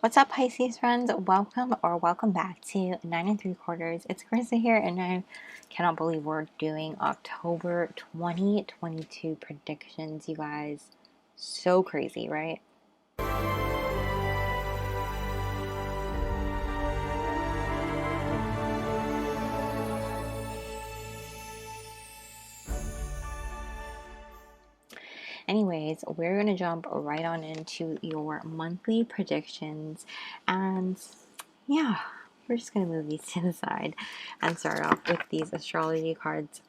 What's up, Pisces friends? Welcome back to 9 3/4. It's Krystal here, and I cannot believe we're doing October 2022 predictions, you guys. So crazy, right? Anyways, we're going to jump right on into your monthly predictions, and yeah, we're just going to move these to the side and start off with these astrology cards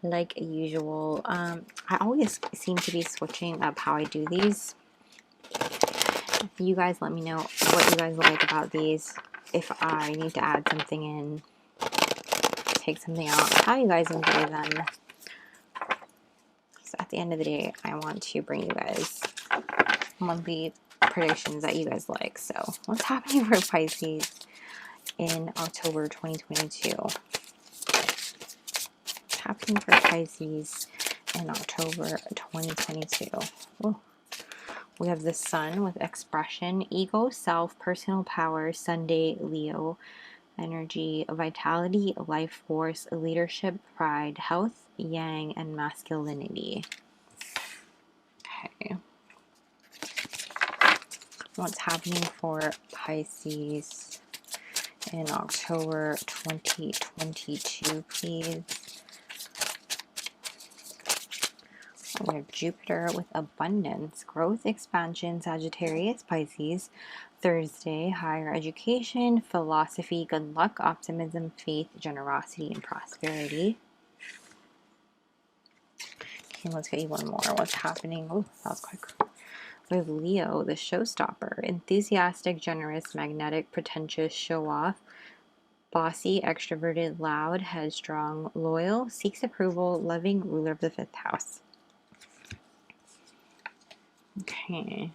like usual. I always seem to be switching up how I do these. You guys let me know what you guys like about these. If I need to add something in, take something out, how you guys enjoy them. So at the end of the day, I want to bring you guys monthly predictions that you guys like. So what's happening for Pisces in October 2022? What's happening for Pisces in October 2022? Ooh. We have the Sun with expression, ego, self, personal power, Sunday, Leo, energy, vitality, life force, leadership, pride, health, yang, and masculinity. Okay. What's happening for Pisces in October 2022, please? We have Jupiter with abundance, growth, expansion, Sagittarius, Pisces, Thursday, higher education, philosophy, good luck, optimism, faith, generosity, and prosperity. Okay, let's get you one more. What's happening? Oh, that was quick. We have Leo, the showstopper, enthusiastic, generous, magnetic, pretentious, show off, bossy, extroverted, loud, headstrong, loyal, seeks approval, loving, ruler of the 5th house. Okay,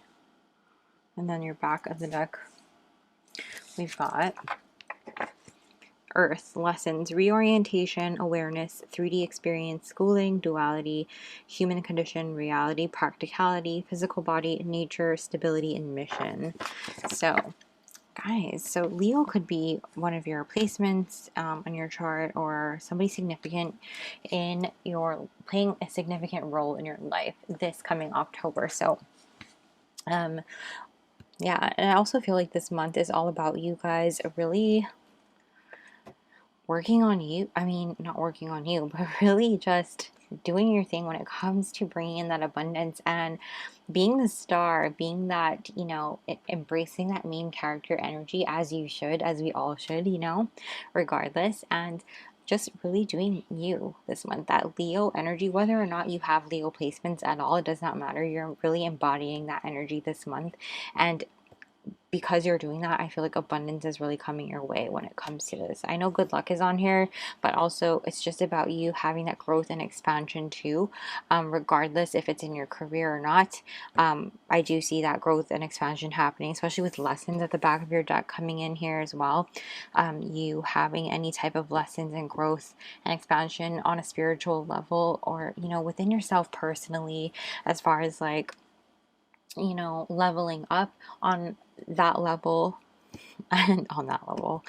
and then your back of the deck, we've got Earth, lessons, reorientation, awareness, 3D experience, schooling, duality, human condition, reality, practicality, physical body, nature, stability, and mission. So, guys, so Leo could be one of your placements on your chart, or somebody significant in your, playing a significant role in your life this coming October. So, yeah, and I also feel like this month is all about you guys really working on you. I mean, not working on you, but really just doing your thing when it comes to bringing in that abundance and being the star, being that, you know, embracing that main character energy as you should, as we all should, you know, regardless. And just really doing you this month, that Leo energy, whether or not you have Leo placements at all, it does not matter. You're really embodying that energy this month. And because you're doing that, I feel like abundance is really coming your way when it comes to this. I know good luck is on here, but also it's just about you having that growth and expansion too, regardless if it's in your career or not. I do see that growth and expansion happening, especially with lessons at the back of your deck coming in here as well. You having any type of lessons and growth and expansion on a spiritual level, or, you know, within yourself personally, as far as like, you know, leveling up on that level and on that level.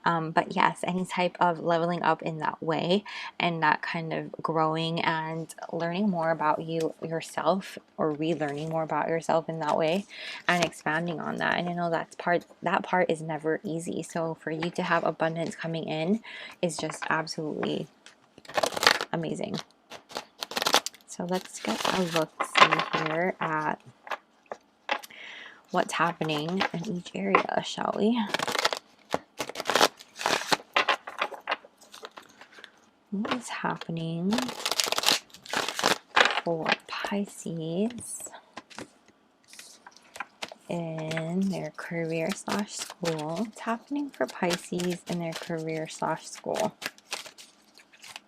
But yes, any type of leveling up in that way, and that kind of growing and learning more about yourself, or relearning more about yourself in that way, and expanding on that. And I know that part is never easy. So for you to have abundance coming in is just absolutely amazing. So let's get a look-see here at what's happening in each area, shall we? What is happening for Pisces in their career / school? What's happening for Pisces in their career / school?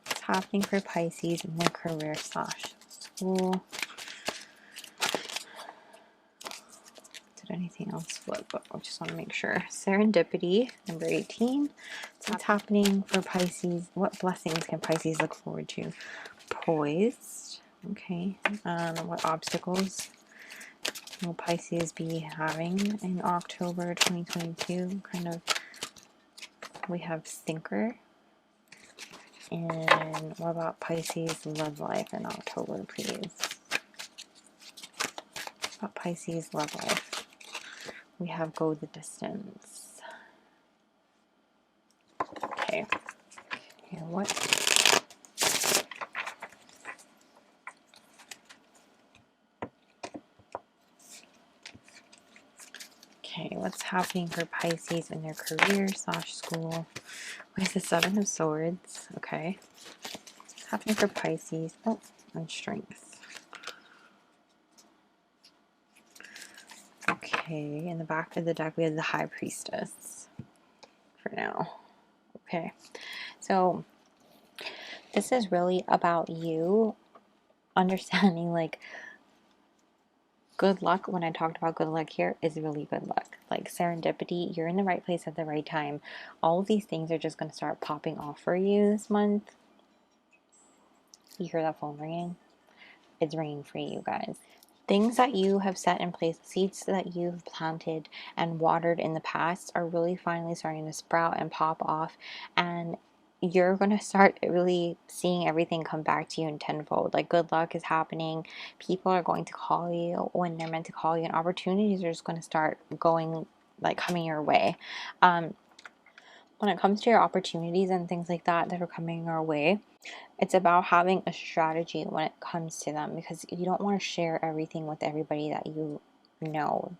What's happening for Pisces in their career / school? Anything else flip, but I just want to make sure. Serendipity, number 18. What's happening for Pisces? What blessings can Pisces look forward to? Poised. Okay. What obstacles will Pisces be having in October 2022? Kind of, we have Thinker. And what about Pisces love life in October, please? What about Pisces love life? We have Go the Distance. Okay. Okay, what? Okay, what's happening for Pisces in their career / school? Where's the Seven of Swords? Okay. What's happening for Pisces? Oh, and Strength. Okay, in the back of the deck we have the High Priestess for now. Okay, so this is really about you understanding, like, good luck. When I talked about good luck here, is really good luck. Like serendipity, you're in the right place at the right time. All of these things are just going to start popping off for you this month. You hear that phone ringing? It's ringing for you guys. Things that you have set in place, seeds that you've planted and watered in the past, are really finally starting to sprout and pop off, and you're going to start really seeing everything come back to you in tenfold. Like, good luck is happening. People are going to call you when they're meant to call you, and opportunities are just going to start going, like, coming your way. When it comes to your opportunities and things like that that are coming your way, it's about having a strategy when it comes to them, because you don't want to share everything with everybody that you know.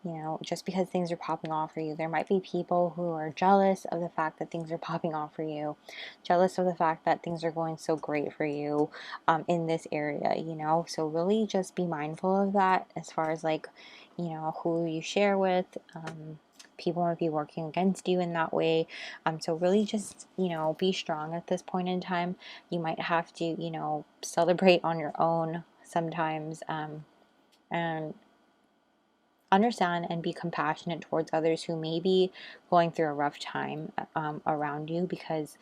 You know, just because things are popping off for you, there might be people who are jealous of the fact that things are popping off for you, jealous of the fact that things are going so great for you in this area, you know. So really just be mindful of that as far as, like, you know, who you share with. People might be working against you in that way. So really just, you know, be strong at this point in time. You might have to, you know, celebrate on your own sometimes, and understand and be compassionate towards others who may be going through a rough time around you, because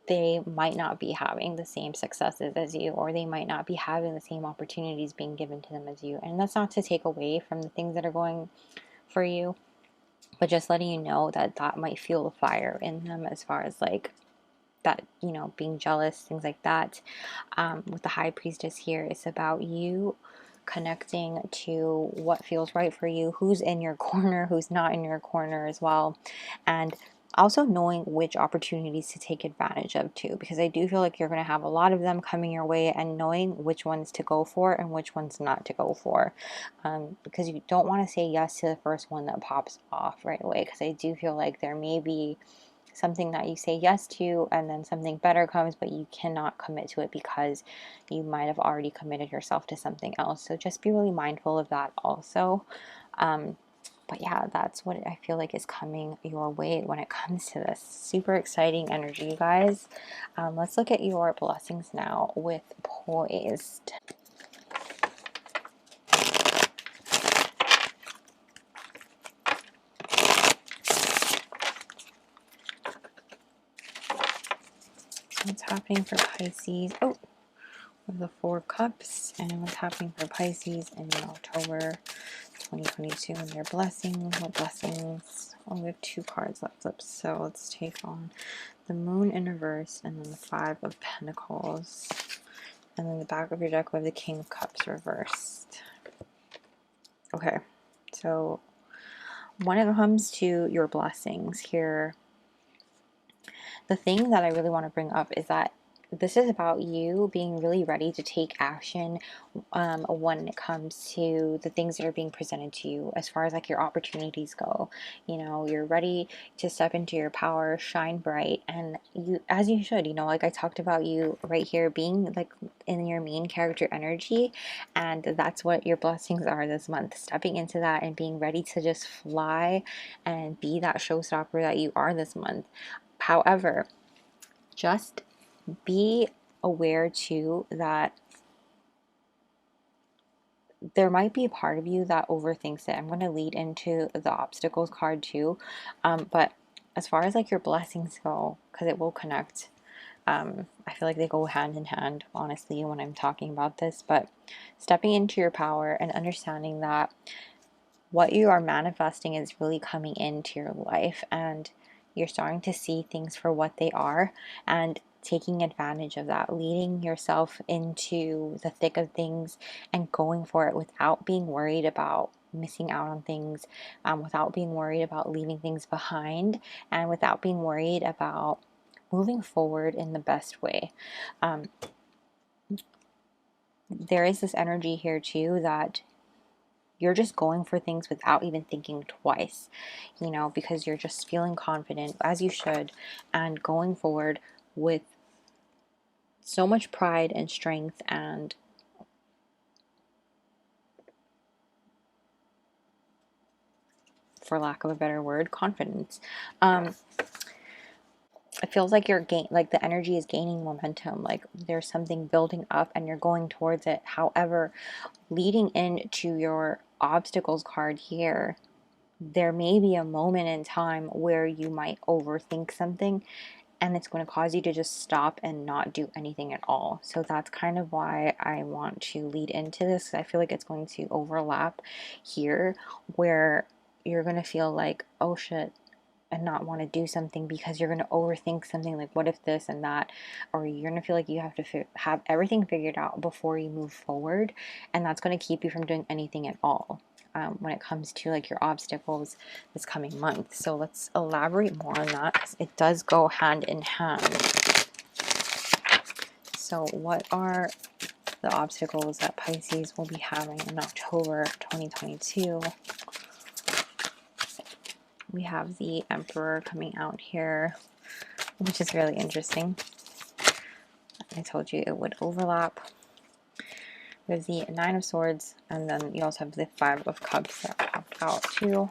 they might not be having the same successes as you, or they might not be having the same opportunities being given to them as you. And that's not to take away from the things that are going for you, but just letting you know that that might fuel the fire in them, as far as, like, that, you know, being jealous, things like that. With the High Priestess here, it's about you connecting to what feels right for you, who's in your corner, who's not in your corner as well, and also knowing which opportunities to take advantage of too, because I do feel like you're going to have a lot of them coming your way, and knowing which ones to go for and which ones not to go for, because you don't want to say yes to the first one that pops off right away, because I do feel like there may be something that you say yes to and then something better comes, but you cannot commit to it because you might have already committed yourself to something else. So just be really mindful of that also. But yeah, that's what I feel like is coming your way when it comes to this. Super exciting energy, you guys. Let's look at your blessings now with Poised. What's happening for Pisces? Oh, with the Four of Cups. And what's happening for Pisces in October 2022 and their blessings. What blessings? Oh, we have two cards left flip. So let's take on the Moon in reverse, and then the Five of Pentacles. And then the back of your deck, we have the King of Cups reversed. Okay, so when it comes to your blessings here, the thing that I really want to bring up is that this is about you being really ready to take action when it comes to the things that are being presented to you, as far as, like, your opportunities go. You know, you're ready to step into your power, shine bright, and you, as you should, you know, like I talked about you right here being, like, in your main character energy, and that's what your blessings are this month, stepping into that and being ready to just fly and be that showstopper that you are this month. However, just be aware too that there might be a part of you that overthinks it. I'm going to lead into the obstacles card too, but as far as, like, your blessings go, because it will connect, I feel like they go hand in hand, honestly, when I'm talking about this. But stepping into your power and understanding that what you are manifesting is really coming into your life, and you're starting to see things for what they are and taking advantage of that, leading yourself into the thick of things and going for it without being worried about missing out on things, without being worried about leaving things behind, and without being worried about moving forward in the best way. There is this energy here too that you're just going for things without even thinking twice, you know, because you're just feeling confident, as you should, and going forward with so much pride and strength and for lack of a better word, confidence. It feels like like the energy is gaining momentum, like there's something building up and you're going towards it. However, leading into your obstacles card here, there may be a moment in time where you might overthink something and it's going to cause you to just stop and not do anything at all. So that's kind of why I want to lead into this. I feel like it's going to overlap here where you're going to feel like, oh shit, and not want to do something because you're going to overthink something like, what if this and that, or you're going to feel like you have to have everything figured out before you move forward, and that's going to keep you from doing anything at all when it comes to like your obstacles this coming month. So let's elaborate more on that because it does go hand in hand. So what are the obstacles that Pisces will be having in October 2022? We have the Emperor coming out here, which is really interesting. I told you it would overlap. There's the Nine of Swords, and then you also have the Five of Cups that popped out too.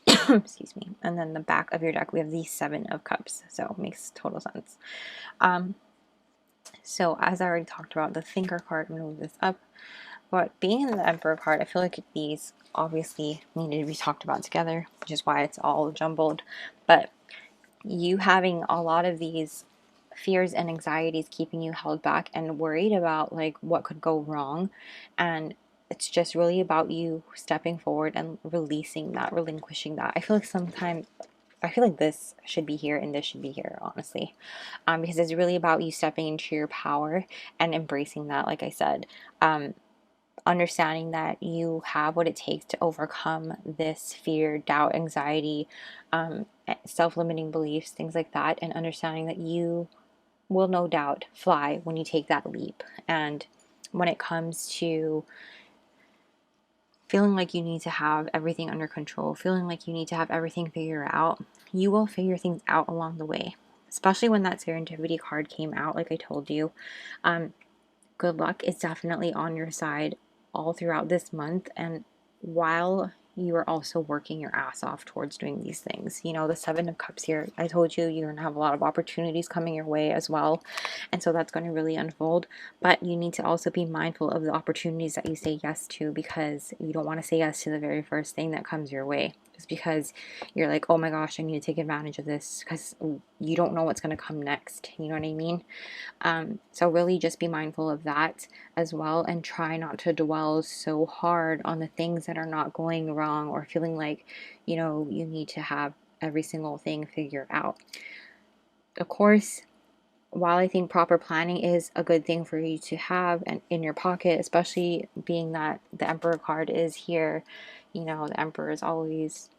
Excuse me. And then the back of your deck, we have the Seven of Cups, so it makes total sense. So as I already talked about, the Thinker card, I'm going to move this up. But being in the Emperor card, I feel like these obviously needed to be talked about together, which is why it's all jumbled. But you having a lot of these fears and anxieties keeping you held back and worried about like what could go wrong, and it's just really about you stepping forward and releasing that, relinquishing that. I feel like this should be here and this should be here, honestly, because it's really about you stepping into your power and embracing that, like I said, understanding that you have what it takes to overcome this fear, doubt, anxiety, self-limiting beliefs, things like that, and understanding that you will no doubt fly when you take that leap. And when it comes to feeling like you need to have everything under control, feeling like you need to have everything figured out, you will figure things out along the way, especially when that serendipity card came out, like I told you. Good luck is definitely on your side all throughout this month, and while you are also working your ass off towards doing these things. You know, the Seven of Cups here, I told you, you're going to have a lot of opportunities coming your way as well, and so that's going to really unfold. But you need to also be mindful of the opportunities that you say yes to, because you don't want to say yes to the very first thing that comes your way, just because you're like, oh my gosh, I need to take advantage of this, because you don't know what's going to come next. You know what I mean? So really just be mindful of that as well, and try not to dwell so hard on the things that are not going wrong, or feeling like, you know, you need to have every single thing figured out. Of course, while I think proper planning is a good thing for you to have and in your pocket, especially being that the Emperor card is here, you know, the Emperor is always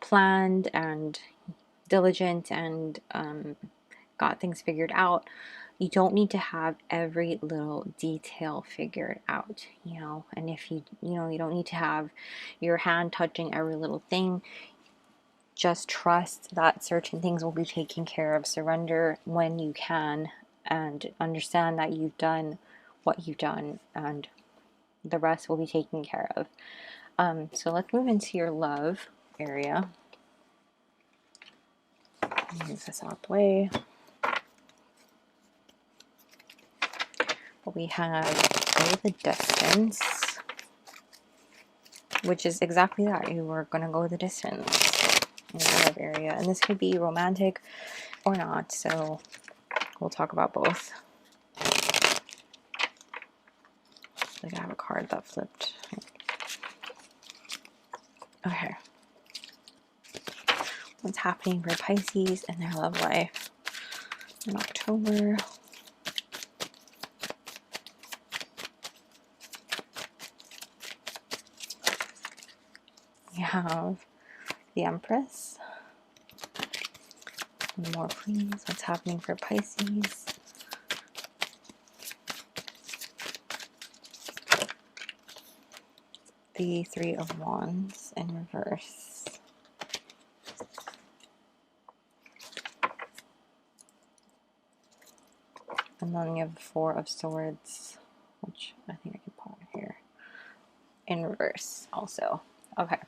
planned and diligent and got things figured out. You don't need to have every little detail figured out, you know, and if you don't need to have your hand touching every little thing. Just trust that certain things will be taken care of. Surrender when you can, and understand that you've done what you've done, and the rest will be taken care of. So let's move into your love area. Move this out the way. We have go the distance, which is exactly that. You are going to go the distance. in the love area. And this could be romantic or not, so we'll talk about both. Like I have a card that flipped. Okay. What's happening for Pisces and their love life in October? We have the Empress. One more, please. What's happening for Pisces? The Three of Wands in reverse. And then you have the Four of Swords, which I think I can put here, in reverse also. Okay.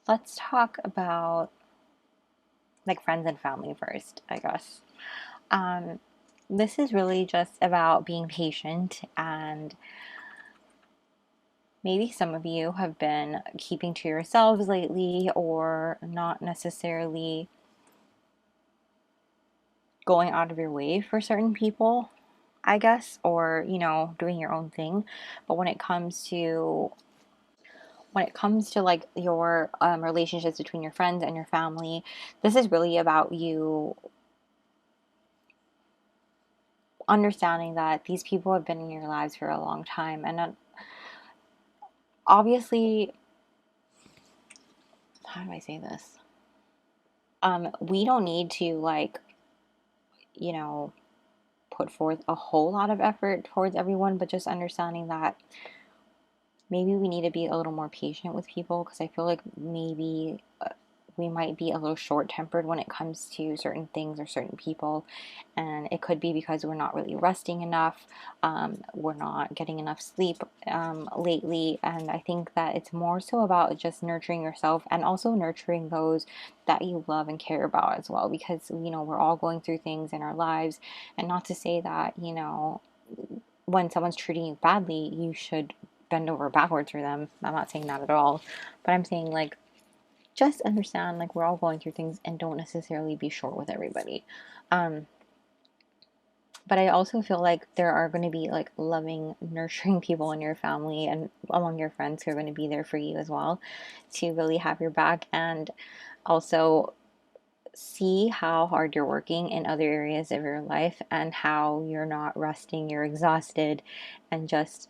Let's talk about like friends and family first, I guess. This is really just about being patient, and maybe some of you have been keeping to yourselves lately, or not necessarily going out of your way for certain people, I guess, or, you know, doing your own thing. But when it comes to like your relationships between your friends and your family, this is really about you understanding that these people have been in your lives for a long time, and obviously, how do I say this? We don't need to, like, you know, put forth a whole lot of effort towards everyone, but just understanding that maybe we need to be a little more patient with people, because I feel like maybe we might be a little short-tempered when it comes to certain things or certain people, and it could be because we're not really resting enough, we're not getting enough sleep lately, and I think that it's more so about just nurturing yourself and also nurturing those that you love and care about as well, because, you know, we're all going through things in our lives, and not to say that, you know, when someone's treating you badly, you should bend over backwards for them. I'm not saying that at all, but I'm saying, like, just understand, like, we're all going through things, and don't necessarily be short with everybody. But I also feel like there are going to be, like, loving, nurturing people in your family and among your friends who are going to be there for you as well, to really have your back, and also see how hard you're working in other areas of your life, and how you're not resting, you're exhausted, and just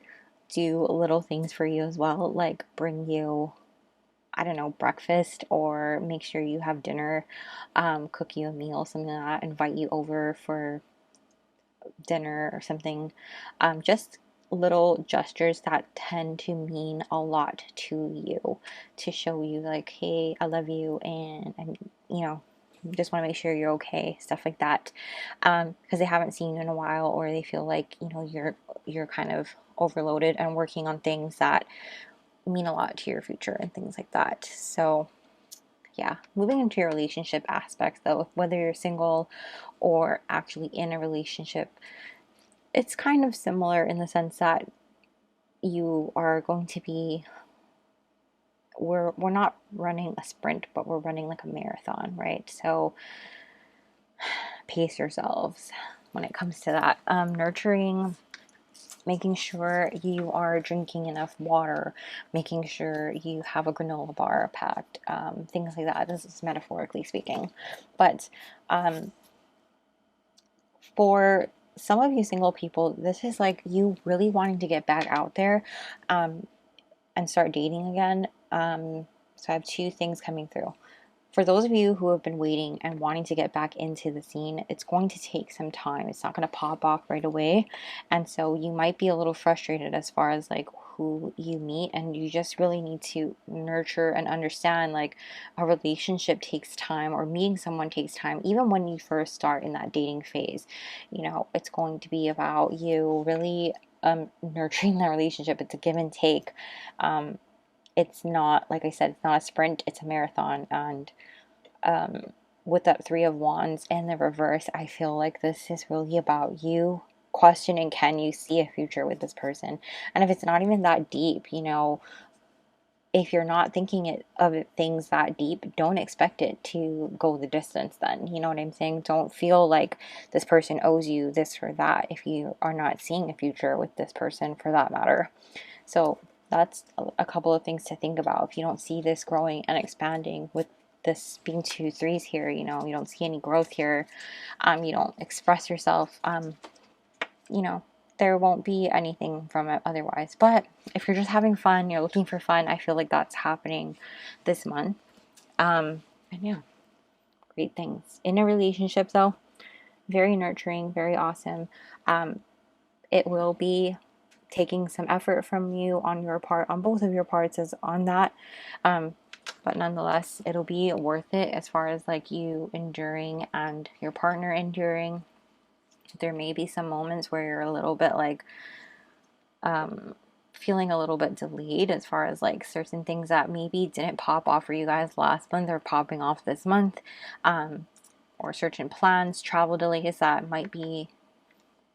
do little things for you as well, like bring you, I don't know, breakfast, or make sure you have dinner, cook you a meal, something like that, invite you over for dinner or something. Just little gestures that tend to mean a lot to you, to show you, like, hey, I love you, and you know, just want to make sure you're okay, stuff like that, because they haven't seen you in a while, or they feel like, you know, you're kind of overloaded and working on things that mean a lot to your future and things like that. So yeah, moving into your relationship aspects though, whether you're single or actually in a relationship, it's kind of similar in the sense that you are going to be, we're not running a sprint, but we're running like a marathon, right? So pace yourselves when it comes to that. Nurturing, making sure you are drinking enough water, making sure you have a granola bar packed, things like that. This is metaphorically speaking. But for some of you single people, this is like you really wanting to get back out there and start dating again. So I have two things coming through. For those of you who have been waiting and wanting to get back into the scene, it's going to take some time. It's not going to pop off right away. And so you might be a little frustrated as far as like who you meet, and you just really need to nurture and understand, like, a relationship takes time, or meeting someone takes time. Even when you first start in that dating phase, you know, it's going to be about you really nurturing that relationship. It's a give and take. It's not, like I said, it's not a sprint, it's a marathon. And with that Three of Wands and the reverse, I feel like this is really about you questioning, can you see a future with this person? And if it's not even that deep, you know, if you're not thinking of things that deep, don't expect it to go the distance then. You know what I'm saying? Don't feel like this person owes you this or that if you are not seeing a future with this person, for that matter. So that's a couple of things to think about. If you don't see this growing and expanding, with this being 2 3s here, you know, you don't see any growth here, you don't express yourself, you know, there won't be anything from it otherwise. But if you're just having fun, you're looking for fun, I feel like that's happening this month. And yeah, great things. In a relationship though, very nurturing, very awesome. It will be taking some effort from you on your part, on both of your parts, is on that. But nonetheless, it'll be worth it as far as like you enduring and your partner enduring. There may be some moments where you're a little bit like feeling a little bit delayed as far as like certain things that maybe didn't pop off for you guys last month are popping off this month, or certain plans, travel delays that might be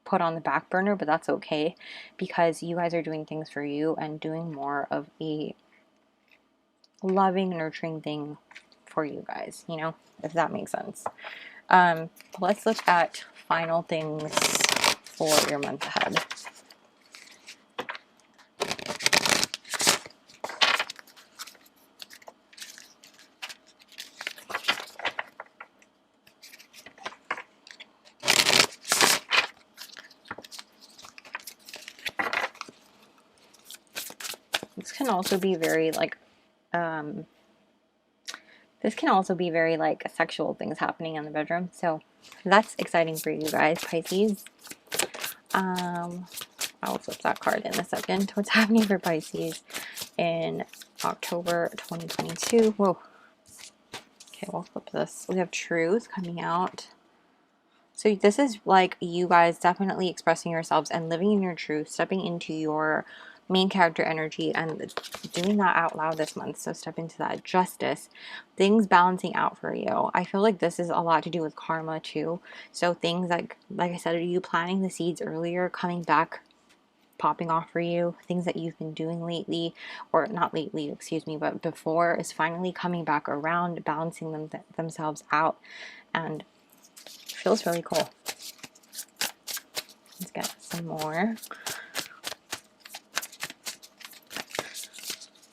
put on the back burner, but that's okay because you guys are doing things for you and doing more of a loving, nurturing thing for you guys, you know, if that makes sense. Let's look at final things for your month ahead. This can also be very like sexual things happening in the bedroom. So that's exciting for you guys, Pisces. I'll flip that card in a second. What's happening for Pisces in October 2022? Whoa. Okay, we'll flip this. We have Truth coming out. So this is like you guys definitely expressing yourselves and living in your truth, stepping into your main character energy and doing that out loud this month. So step into that justice, things balancing out for you. I feel like this is a lot to do with karma too. So things like I said, are you planting the seeds earlier, coming back, popping off for you? Things that you've been doing lately, or not lately, excuse me, but before, is finally coming back around, balancing themselves out, and feels really cool. Let's get some more.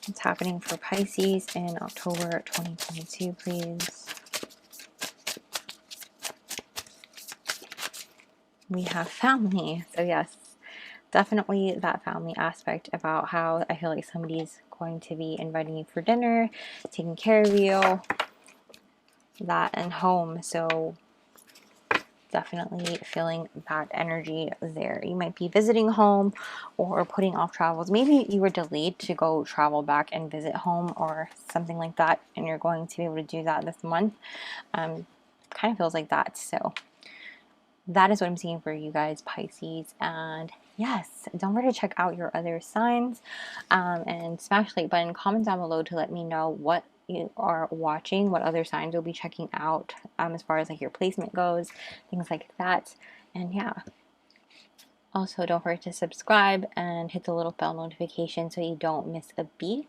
What's happening for Pisces in October 2022, please? We have family. So yes, definitely that family aspect about how I feel like somebody's going to be inviting you for dinner, taking care of you, that, and home. So definitely feeling that energy there. You might be visiting home or putting off travels. Maybe you were delayed to go travel back and visit home or something like that, and you're going to be able to do that this month. Kind of feels like that. So that is what I'm seeing for you guys, Pisces. And yes, don't forget to check out your other signs, and smash the like button, comment down below to let me know what you are watching, what other signs you'll be checking out, as far as like your placement goes, things like that. And yeah, also don't forget to subscribe and hit the little bell notification so you don't miss a beat.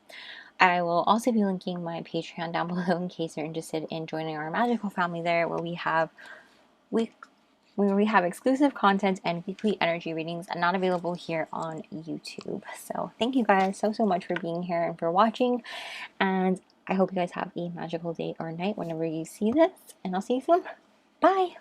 I will also be linking my Patreon down below in case you're interested in joining our magical family there, where we have exclusive content and weekly energy readings, and not available here on YouTube. So thank you guys so much for being here and for watching, and I hope you guys have a magical day or night whenever you see this, and I'll see you soon. Bye!